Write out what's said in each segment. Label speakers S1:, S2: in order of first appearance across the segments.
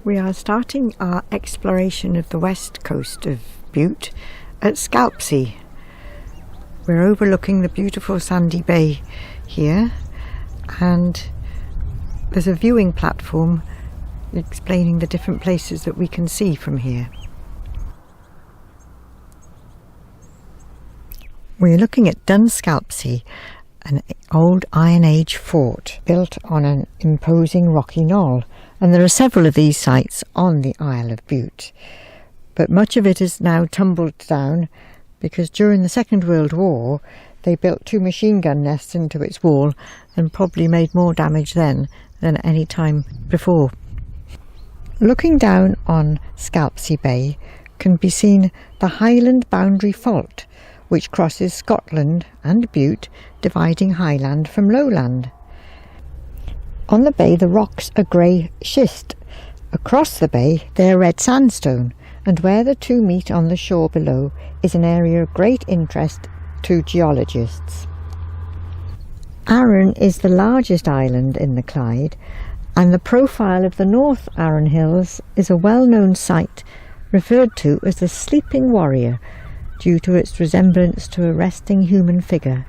S1: We are starting our exploration of the west coast of Bute at Scalpsie. We're overlooking the beautiful sandy bay here, and there's a viewing platform explaining the different places that we can see from here. We're looking at Scalpsie, an old Iron Age fort built on an imposing rocky knoll, and there are several of these sites on the Isle of Bute. But much of it is now tumbled down because during the Second World War they built 2 machine gun nests into its wall and probably made more damage then than any time before. Looking down on Scalpsie Bay can be seen the Highland Boundary Fault, which crosses Scotland and Bute, dividing highland from lowland. On the bay the rocks are grey schist. Across the bay they are red sandstone, and where the two meet on the shore below is an area of great interest to geologists. Arran is the largest island in the Clyde, and the profile of the North Arran Hills is a well-known site referred to as the Sleeping Warrior, due to its resemblance to a resting human figure.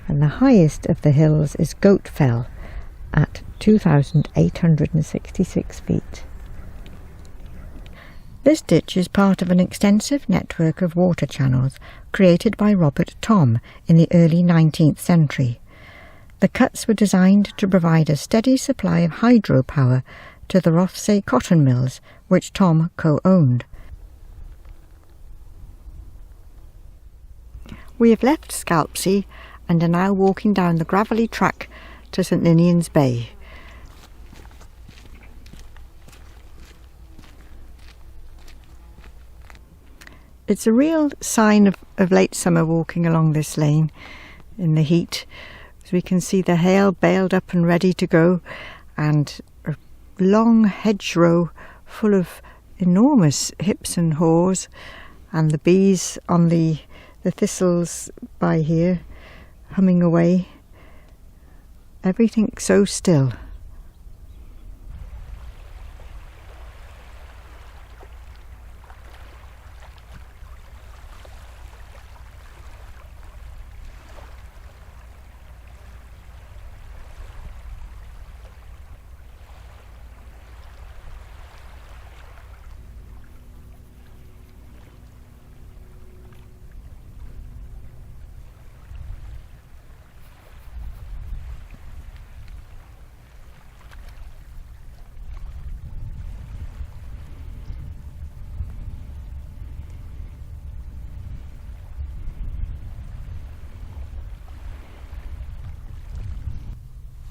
S1: And the highest of the hills is Goat Fell at 2,866 feet. This ditch is part of an extensive network of water channels created by Robert Thom in the early 19th century. The cuts were designed to provide a steady supply of hydropower to the Rothsay cotton mills, which Thom co-owned. We have left Scalpsie and are now walking down the gravelly track to St Ninian's Bay. It's a real sign of late summer walking along this lane in the heat, as we can see the hail baled up and ready to go, and a long hedgerow full of enormous hips and haws, and the bees on the thistles by here humming away. Everything so still.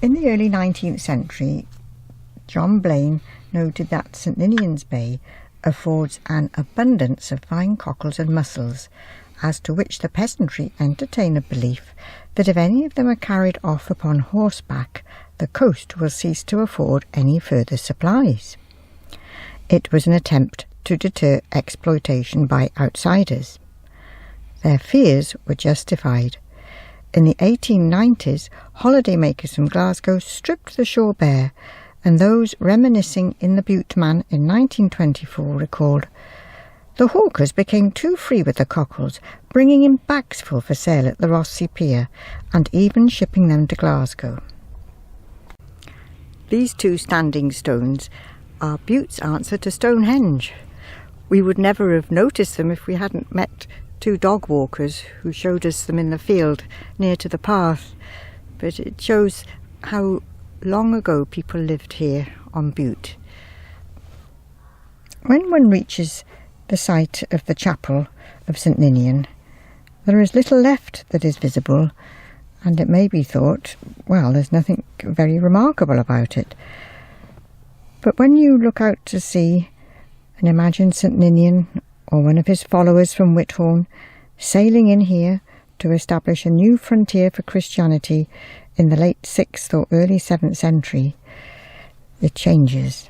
S1: In the early 19th century, John Blaine noted that St Ninian's Bay affords an abundance of fine cockles and mussels, as to which the peasantry entertain a belief that if any of them are carried off upon horseback, the coast will cease to afford any further supplies. It was an attempt to deter exploitation by outsiders. Their fears were justified. In the 1890s, holidaymakers from Glasgow stripped the shore bare, and those reminiscing in the Bute Man in 1924 recalled, "The hawkers became too free with the cockles, bringing in bags full for sale at the Rothsay Pier, and even shipping them to Glasgow." These 2 standing stones are Bute's answer to Stonehenge. We would never have noticed them if we hadn't met 2 dog walkers who showed us them in the field near to the path, but it shows how long ago people lived here on Bute. When one reaches the site of the chapel of St Ninian, there is little left that is visible, and it may be thought, well, there's nothing very remarkable about it. But when you look out to sea and imagine St Ninian or one of his followers from Whithorn sailing in here to establish a new frontier for Christianity in the late 6th or early 7th century, it changes.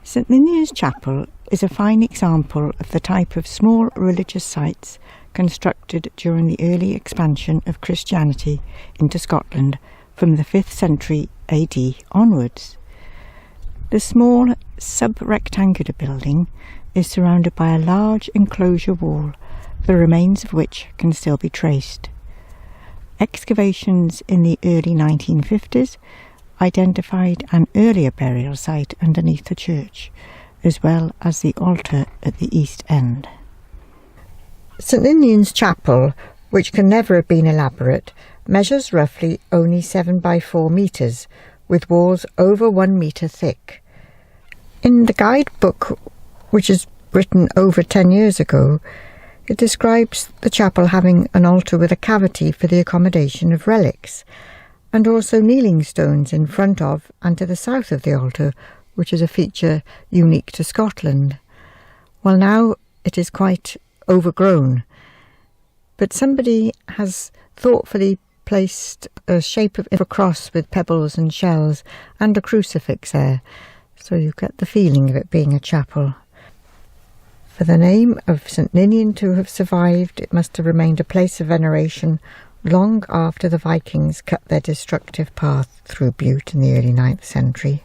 S1: St Ninian's Chapel is a fine example of the type of small religious sites constructed during the early expansion of Christianity into Scotland from the 5th century AD onwards. The small sub-rectangular building is surrounded by a large enclosure wall, the remains of which can still be traced. Excavations in the early 1950s identified an earlier burial site underneath the church, as well as the altar at the east end. St Ninian's chapel, which can never have been elaborate, measures roughly only 7 by 4 metres, with walls over 1 metre thick. In the guidebook, which is written over 10 years ago, it describes the chapel having an altar with a cavity for the accommodation of relics, and also kneeling stones in front of and to the south of the altar, which is a feature unique to Scotland. Well, now it is quite overgrown, but somebody has thoughtfully placed a shape of a cross with pebbles and shells and a crucifix there, so you get the feeling of it being a chapel. For the name of St Ninian to have survived, it must have remained a place of veneration long after the Vikings cut their destructive path through Bute in the early 9th century.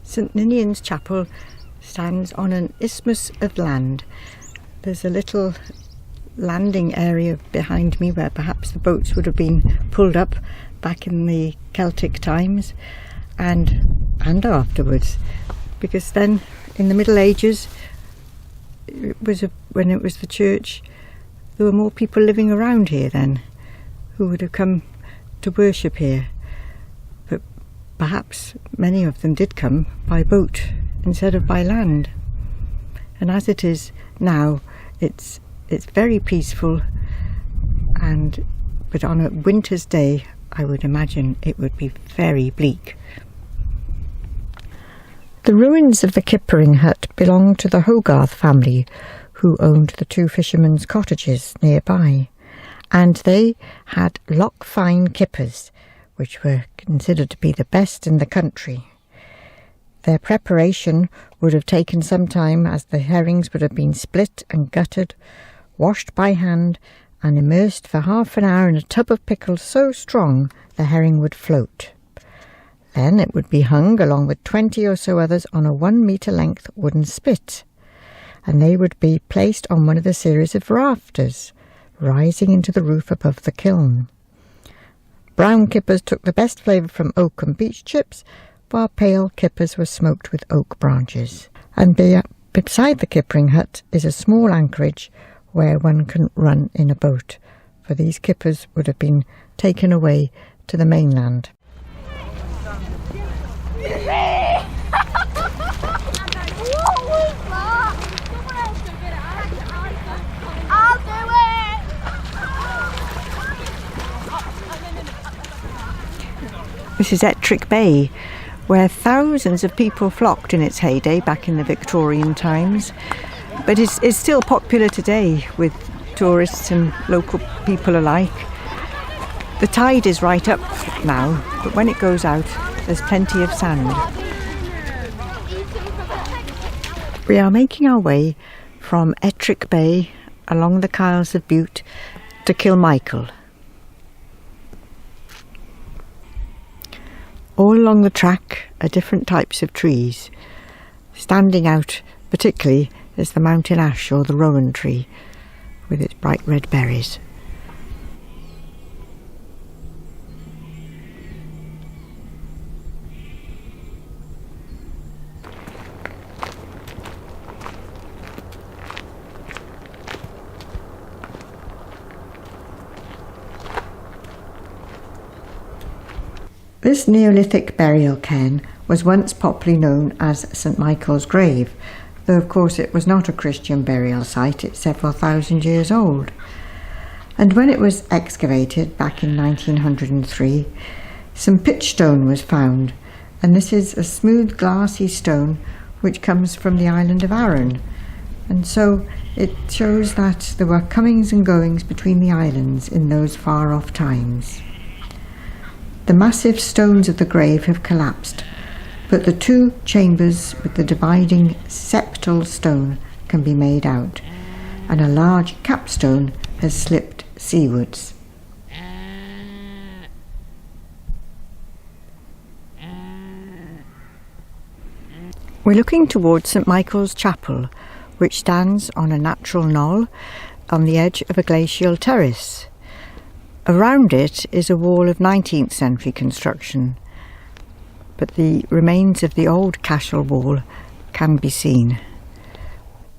S1: St Ninian's chapel stands on an isthmus of land. There's a little landing area behind me where perhaps the boats would have been pulled up back in the Celtic times and afterwards, because then in the Middle Ages, when it was the church, there were more people living around here then who would have come to worship here, but perhaps many of them did come by boat instead of by land. And as it is now, it's very peaceful, but on a winter's day I would imagine it would be very bleak. The ruins of the Kippering hut belong to the Hogarth family, who owned the 2 fishermen's cottages nearby, and they had lock-fine kippers, which were considered to be the best in the country. Their preparation would have taken some time, as the herrings would have been split and gutted, washed by hand, and immersed for half an hour in a tub of pickles so strong the herring would float. Then it would be hung along with 20 or so others on a 1 metre length wooden spit, and they would be placed on one of the series of rafters rising into the roof above the kiln. Brown kippers took the best flavour from oak and beech chips, while pale kippers were smoked with oak branches. And beside the Kippering hut is a small anchorage where one can run in a boat, for these kippers would have been taken away to the mainland. This is Ettrick Bay, where thousands of people flocked in its heyday back in the Victorian times, but it's still popular today with tourists and local people alike. The tide is right up now, but when it goes out, there's plenty of sand. We are making our way from Ettrick Bay along the Isles of Bute to Kilmichael. All along the track are different types of trees. Standing out particularly is the mountain ash or the rowan tree with its bright red berries. This Neolithic burial cairn was once popularly known as St Michael's Grave, though of course it was not a Christian burial site, it's several thousand years old. And when it was excavated back in 1903, some pitch stone was found, and this is a smooth glassy stone which comes from the island of Arran, and so it shows that there were comings and goings between the islands in those far off times. The massive stones of the grave have collapsed, but the 2 chambers with the dividing septal stone can be made out, and a large capstone has slipped seawards. We're looking towards St Michael's Chapel, which stands on a natural knoll on the edge of a glacial terrace. Around it is a wall of 19th century construction, but the remains of the old castle wall can be seen.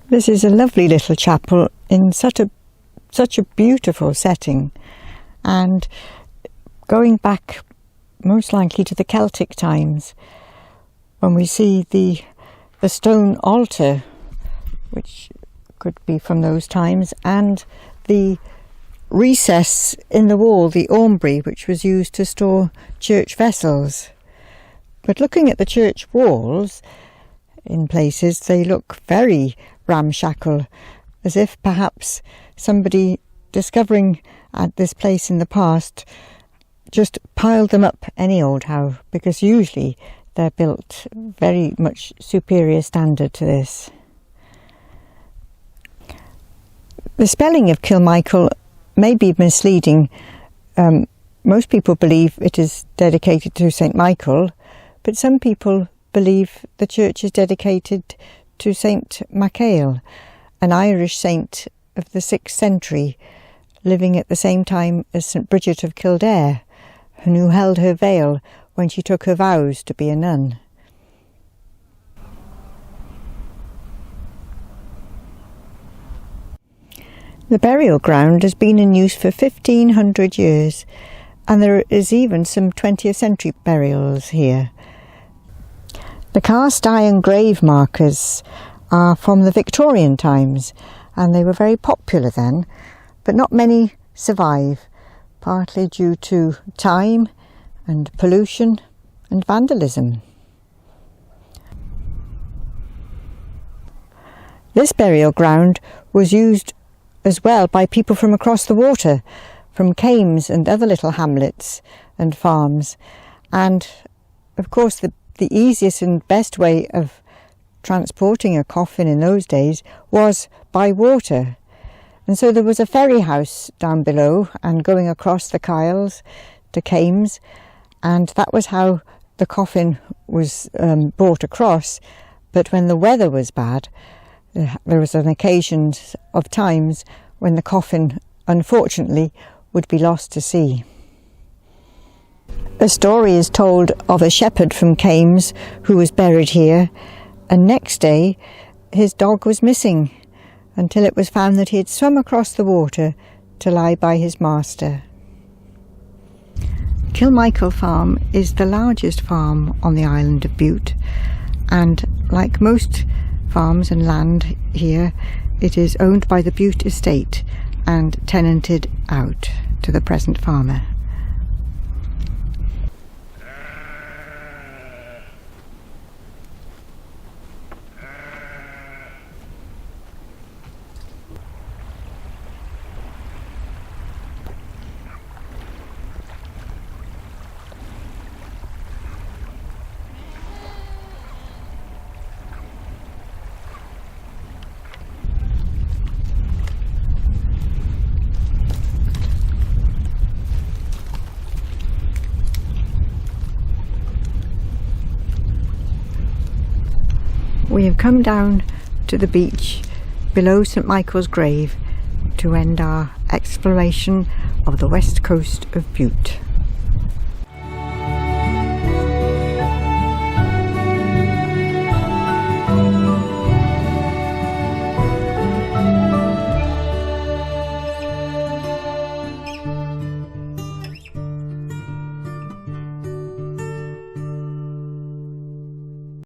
S1: This is a lovely little chapel in such a beautiful setting, and going back most likely to the Celtic times, when we see the stone altar, which could be from those times, and the recess in the wall, the aumbrey, which was used to store church vessels. But looking at the church walls, in places they look very ramshackle, as if perhaps somebody discovering at this place in the past just piled them up any old how, because usually they're built very much superior standard to this. The spelling of Kilmichael may be misleading. Most people believe it is dedicated to St Michael, but some people believe the church is dedicated to St Michael, an Irish saint of the 6th century, living at the same time as St Bridget of Kildare, and who held her veil when she took her vows to be a nun. The burial ground has been in use for 1500 years, and there is even some 20th century burials here. The cast iron grave markers are from the Victorian times, and they were very popular then, but not many survive, partly due to time and pollution and vandalism. This burial ground was used as well by people from across the water, from Kames and other little hamlets and farms, and of course the easiest and best way of transporting a coffin in those days was by water. And so there was a ferry house down below and going across the Kyles to Kames, and that was how the coffin was brought across. But when the weather was bad, there was an occasion of times when the coffin, unfortunately, would be lost to sea. A story is told of a shepherd from Kames who was buried here, and next day his dog was missing, until it was found that he had swum across the water to lie by his master. Kilmichael Farm is the largest farm on the island of Bute, and like most farms and land here, it is owned by the Bute estate and tenanted out to the present farmer. We have come down to the beach below St Michael's grave to end our exploration of the west coast of Bute.